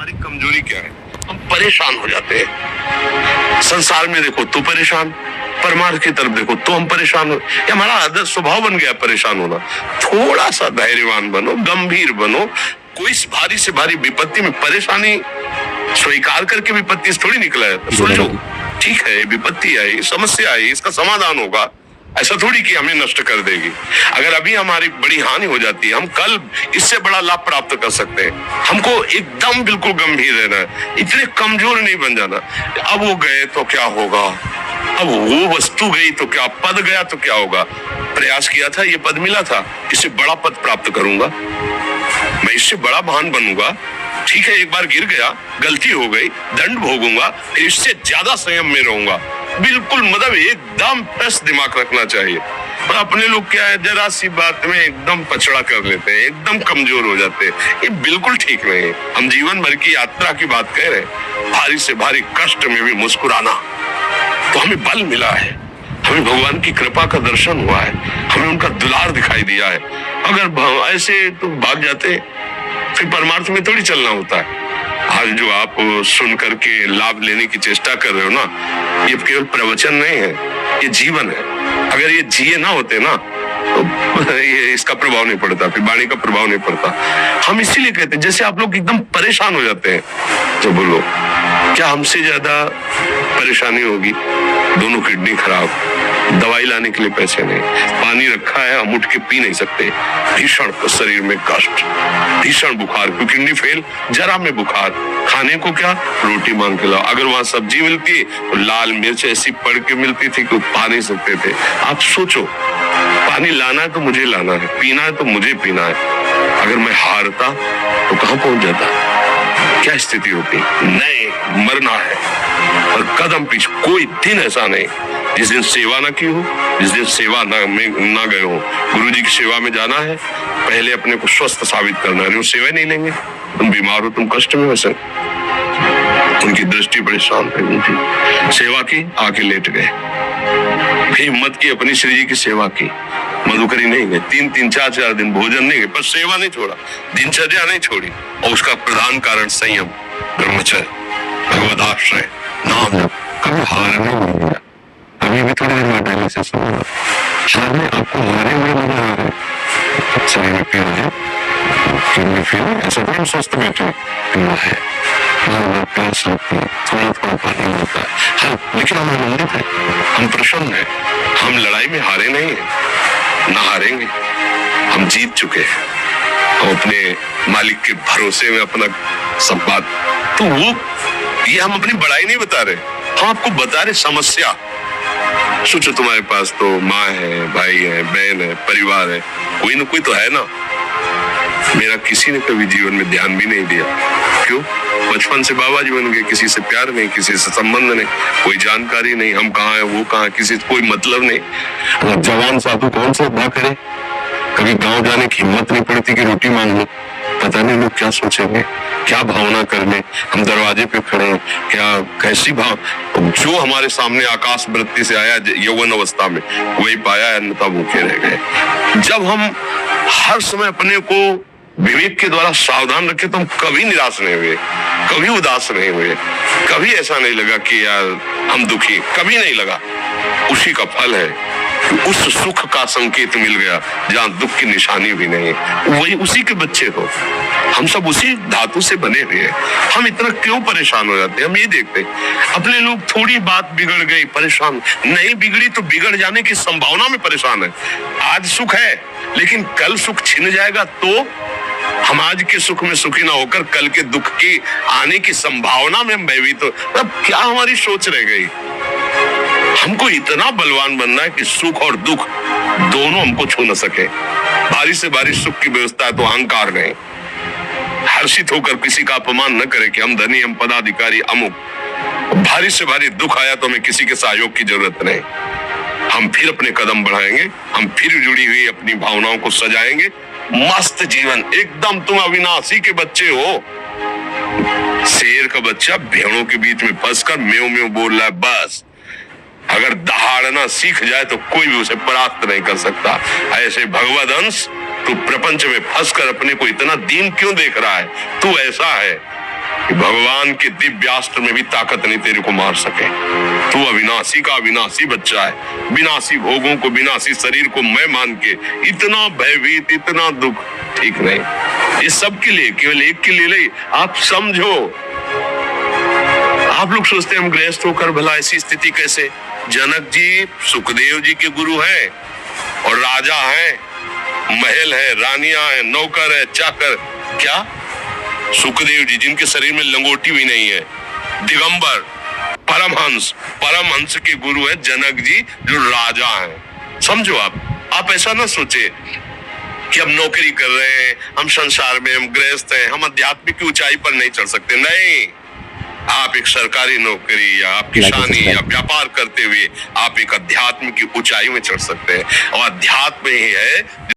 हमारी कमजोरी क्या है? हम परेशान हो जाते हैं। संसार में देखो तो परेशान, परमार्थ की तरफ देखो तो हम परेशान हो, ये हमारा आदत स्वभाव बन गया परेशान होना। थोड़ा सा धैर्यवान बनो, गंभीर बनो। कोई भारी से भारी विपत्ति में परेशानी स्वीकार करके विपत्ति से थोड़ी निकला है। सोचो, ठीक है विपत्ति आई, समस्या आई, इसका समाधान होगा, ऐसा थोड़ी कि हमें नष्ट कर देगी। अगर अभी हमारी बड़ी हानि हो जाती है, हम कल इससे बड़ा लाभ प्राप्त कर सकते हैं। हमको एकदम बिल्कुल गंभीर रहना है, इतने कमजोर नहीं बन जाना। अब वो गए तो क्या होगा, अब वो वस्तु गई तो क्या, पद गया तो क्या होगा। प्रयास किया था, ये पद मिला था, इससे बड़ा पद प्राप्त करूंगा, मैं इससे बड़ा महान बनूंगा। ठीक है, एक बार गिर गया, गलती हो गई, दंड भोगूंगा, फिर इससे ज्यादा संयम में रहूंगा। बिल्कुल मतलब एकदम फ्रेश दिमाग रखना चाहिए। और अपने लोग क्या है, जरा सी बात में एकदम पछड़ा कर लेते हैं, एकदम कमजोर हो जाते हैं। ये बिल्कुल ठीक नहीं है। हम जीवन भर की यात्रा की बात कह रहे हैं, भारी से भारी कष्ट में भी मुस्कुराना, तो हमें बल मिला है, हमें भगवान की कृपा का दर्शन हुआ है, हमें उनका दुलार दिखाई दिया है। अगर ऐसे तो भाग जाते फिर परमार्थ में थोड़ी चलना होता है। आज जो आप सुन करके लाभ लेने की चेष्टा कर रहे हो ना, ये केवल प्रवचन नहीं है, ये जीवन है। अगर ये जिए ना होते ना तो ये इसका प्रभाव नहीं पड़ता, फिर वाणी का प्रभाव नहीं पड़ता। हम इसीलिए कहते हैं, जैसे आप लोग एकदम परेशान हो जाते हैं तो बोलो क्या हमसे ज्यादा परेशानी होगी? दोनों किडनी खराब, दवाई लाने के लिए पैसे नहीं, पानी रखा है हम उठ के पी नहीं सकते, भीषण शरीर में कष्ट, भीषण बुखार, क्योंकि किडनी फेल, जरा में बुखार, खाने को क्या, रोटी मांग के लाओ। अगर वहां सब्जी मिलती तो लाल मिर्च ऐसी पड़ के मिलती थी कि पा नहीं सकते थे। आप सोचो, पानी लाना है तो मुझे लाना है, पीना है तो मुझे पीना है। अगर मैं हारता तो कहां पहुंच जाता, क्या स्थिति होती? नहीं, मरना है और कदम पीछे। कोई दिन ऐसा नहीं जिस दिन सेवा ना की हो, जिस दिन सेवा ना गए हो। गुरु जी की सेवा में जाना है, पहले अपने को स्वस्थ साबित करना है। वो सेवा नहीं लेंगे, तुम बीमार हो, तुम कष्ट में वैसे। उनकी दृष्टि बड़ी शांत है, उनकी सेवा की, आके लेट गए। फिर हिम्मत की, अपनी श्री जी की सेवा की, मधुकरी नहीं गए, 3-3, 4-4 दिन भोजन नहीं गए, पर सेवा नहीं छोड़ा, दिनचर्या नहीं छोड़ी। और उसका प्रधान कारण संयम, ब्रह्मचर्य, भगवद आश्रय, नाम जप, कभी हार नहीं गया। अभी भी थोड़ी देर बाद डायलिसिस होगा, शायद में आपको हारे हुए नजर आ रहे हैं, शरीर में पीड़ा है, किडनी फेल, ऐसा तो हम स्वस्थ बैठे है, थोड़ा थोड़ा पानी होता है। हाँ, लेकिन हम आनंदित है, हम प्रसन्न है, हम लड़ाई में हारे नहीं है, ना हारेंगे, हम जीत चुके हैं। हम अपने मालिक के भरोसे में अपना संपाद, तो वो ये हम अपनी बड़ाई नहीं बता रहे, हम आपको बता रहे समस्या। सोचो, तुम्हारे पास तो माँ है, भाई है, बहन है, परिवार है, कोई ना कोई तो है ना। मेरा किसी ने कभी जीवन में ध्यान भी नहीं दिया, क्यों? बचपन से बाबा जी बन गए, किसी से प्यार नहीं, किसी से संबंध नहीं, कोई जानकारी नहीं, हम कहाँ है, वो कहाँ, किसी से कोई मतलब नहीं। जवान साधु कौन सा अदा करे, कभी गांव जाने की हिम्मत नहीं पड़ती कि रोटी मांग लो। पता नहीं लोग क्या सोचेंगे, क्या भावना कर ले, हम दरवाजे पे खड़े हैं, क्या कैसी भाव। जो हमारे सामने आकाश वृत्ति से आया यौवन अवस्था में, वही पाया, अन्यथा भूखे रह गए। जब हम हर समय अपने को विवेक के द्वारा सावधान रखे तो हम कभी निराश नहीं हुए, कभी उदास नहीं हुए, कभी ऐसा नहीं लगा कि यार हम दुखी, कभी नहीं लगा। उसी का फल है, उस सुख का संकेत मिल गया जहाँ दुख की निशानी भी नहीं, वही उसी के बच्चे हो। हम सब उसी धातु से बने हुए हैं। हम इतना क्यों परेशान हो जाते हैं? हम ये देखते हैं अपने लोग, थोड़ी बात बिगड़ गई परेशान, नहीं बिगड़ी तो बिगड़ जाने की संभावना में परेशान है। आज सुख है लेकिन कल सुख छिन जाएगा, तो हम आज के सुख में सुखी ना होकर कल के दुख की आने की संभावना में हम भयभीत हो। अब क्या हमारी सोच रह गई? हमको इतना बलवान बनना है कि सुख और दुख दोनों हमको छू न सके। भारी से भारी सुख की व्यवस्था है तो अहंकार नहीं, हर्षित होकर किसी का अपमान न करे कि हम धनी, हम पदाधिकारी, अमुक। भारी से भारी दुख आया तो हमें किसी के सहयोग की जरूरत नहीं, हम फिर अपने कदम बढ़ाएंगे, हम फिर जुड़ी हुई अपनी भावनाओं को सजाएंगे। मस्त जीवन, एकदम तुम अविनाशी के बच्चे हो। शेर का बच्चा भेड़ों के बीच में फंसकर म्यों म्यों बोल रहा है, बस अगर दहाड़ना सीख जाए तो कोई भी उसे परास्त नहीं कर सकता। ऐसे भगवद अंश, तू प्रपंच में फंसकर अपने को इतना दीन क्यों देख रहा है? तू ऐसा है, कि भगवान के दिव्यास्त्र में भी ताकत नहीं तेरे को मार सके। तू अविनाशी का अविनाशी बच्चा है, विनाशी भोगों को, विनाशी शरीर को मैं मान के इतना भयभीत, इतना दुख ठीक नहीं। इस सब के लिए, केवल एक के लिए नहीं, आप समझो। आप लोग सोचते हैं हम गृहस्थ होकर भला ऐसी स्थिति कैसे? जनक जी सुखदेव जी के गुरु हैं और राजा हैं, महल है, रानियां हैं, नौकर है, चाकर। क्या सुखदेव जी जिनके शरीर में लंगोटी भी नहीं है, दिगंबर, परमहंस, परमहंस के गुरु है जनक जी जो राजा हैं। समझो आप ऐसा ना सोचे कि हम नौकरी कर रहे हैं, हम संसार में, हम गृहस्थ हैं, हम आध्यात्मिक की ऊंचाई पर नहीं चढ़ सकते। नहीं, आप एक सरकारी नौकरी या आप किसानी या व्यापार करते हुए आप एक अध्यात्म की ऊंचाई में चढ़ सकते हैं। और अध्यात्म ही है